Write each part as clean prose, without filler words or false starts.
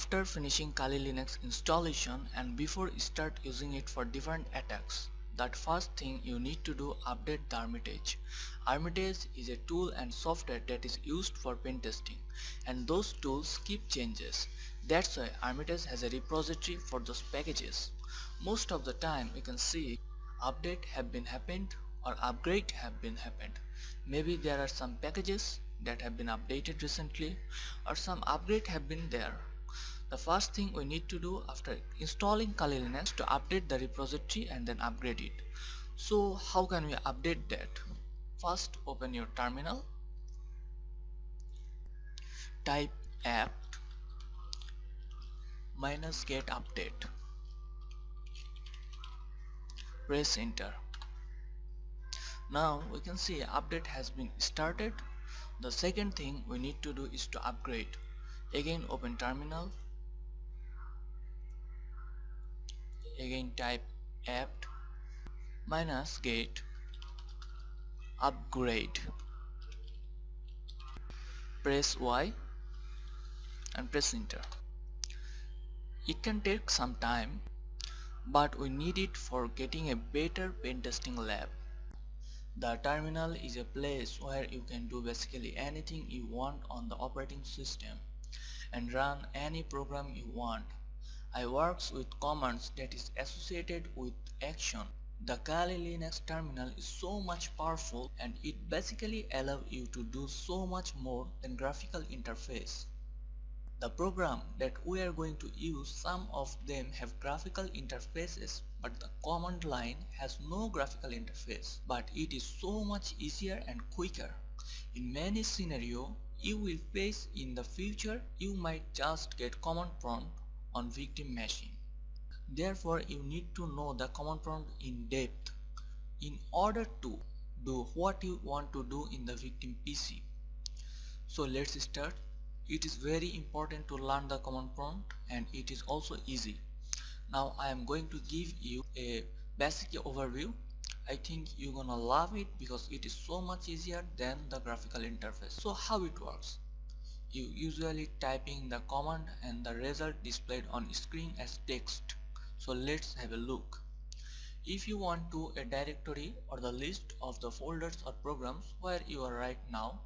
After finishing Kali Linux installation and before you start using it for different attacks, that first thing you need to do update the Armitage. Armitage is a tool and software that is used for pen testing, and those tools keep changes. That's why Armitage has a repository for those packages. Most of the time you can see update have been happened or upgrade have been happened. Maybe there are some packages that have been updated recently or some upgrade have been there. The first thing we need to do after installing Kali Linux to update the repository and then upgrade it. So how can we update that? First open your terminal, type apt -get update, press enter. Now we can see update has been started. The second thing we need to do is to upgrade. Again open terminal, again type apt -get upgrade, press Y and press enter. It can take some time, but we need it for getting a better pen testing lab. The terminal is a place where you can do basically anything you want on the operating system and run any program you want. I works with commands that is associated with action. The Kali Linux terminal is so much powerful and it basically allows you to do so much more than graphical interface. The program that we are going to use, some of them have graphical interfaces, but the command line has no graphical interface, but it is so much easier and quicker. In many scenarios you will face in the future, you might just get command prompt on victim machine. Therefore you need to know the command prompt in depth in order to do what you want to do in the victim PC. So let's start. It is very important to learn the command prompt and it is also easy. Now I am going to give you a basic overview. I think you're gonna love it because it is so much easier than the graphical interface. So how it works? You usually typing the command and the result displayed on screen as text. So let's have a look. If you want to a directory or the list of the folders or programs where you are right now,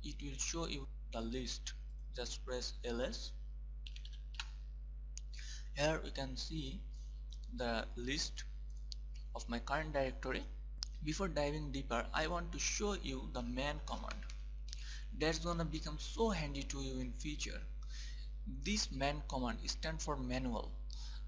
it will show you the list. Just press ls. Here we can see the list of my current directory. Before diving deeper, I want to show you the man command. That's gonna become so handy to you in future. This man command stands for manual.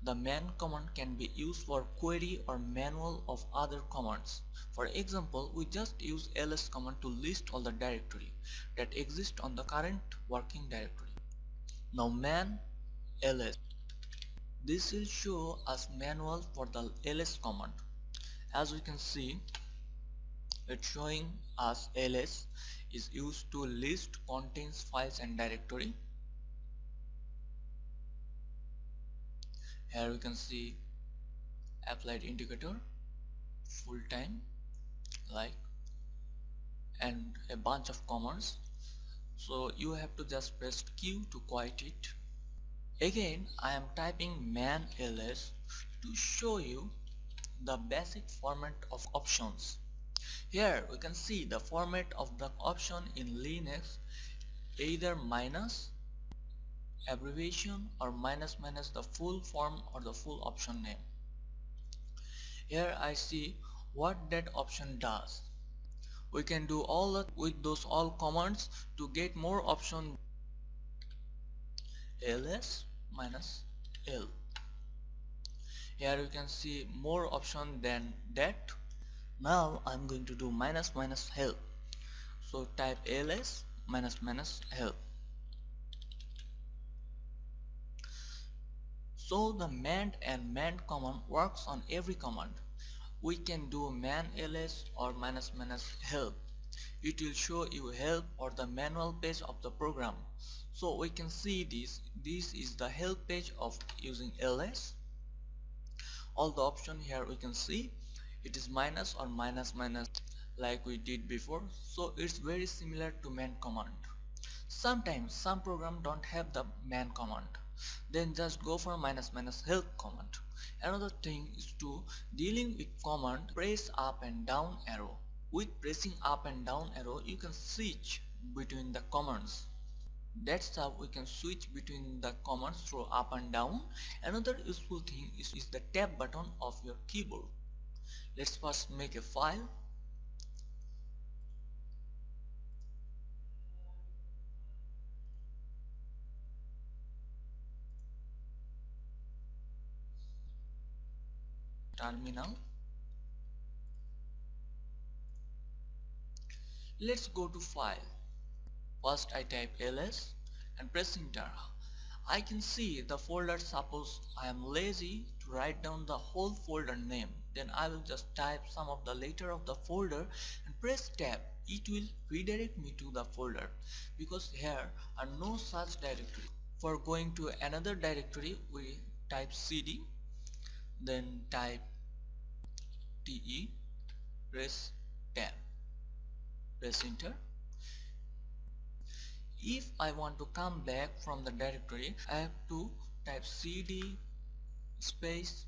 The man command can be used for query or manual of other commands. For example, we just use ls command to list all the directory that exist on the current working directory. Now man ls. This will show us manual for the ls command. As we can see, it's showing us ls is used to list contains files and directory. Here we can see applied indicator, full time, like, and a bunch of commands. So you have to just press Q to quiet it. Again I am typing man ls to show you the basic format of options. Here we can see the format of the option in Linux, either minus, abbreviation, or minus the full form or the full option name. Here I see what that option does. We can do all that with those all commands to get more option. ls -l. Here you can see more option than that. Now I'm going to do -help. So type ls -help. So the man and man command works on every command. We can do man ls or -help. It will show you help or the manual page of the program. So we can see this. This is the help page of using ls. All the option here we can see it is minus or minus like we did before. So it's very similar to man command. Sometimes some program don't have the man command. then just go for minus minus help command. Another thing is to dealing with command, press up and down arrow. With pressing up and down arrow you can switch between the commands. That's how we can switch between the commands through up and down. Another useful thing is the tab button of your keyboard. Let's first make a file. Terminal. Let's go to file. First I type ls and press enter. I can see the folder. Suppose I am lazy to write down the whole folder name, then I will just type some of the letter of the folder and press tab. It will redirect me to the folder because here are no such directory. For going to another directory we type cd, then type te, press tab, press enter. If I want to come back from the directory, I have to type cd space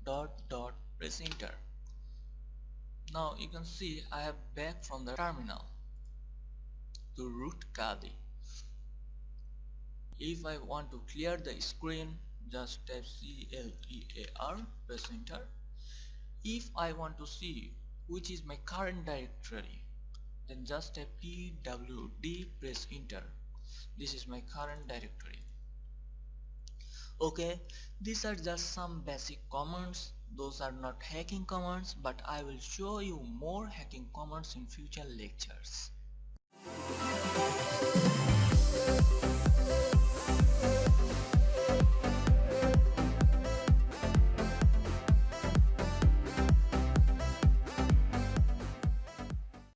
dot dot, press enter. Now you can see I have back from the terminal to root kadi. If I want to clear the screen, just type clear, press enter. If I want to see which is my current directory, then just type pwd, press enter. This is my current directory. Okay, these are just some basic commands. Those are not hacking commands, but I will show you more hacking commands in future lectures.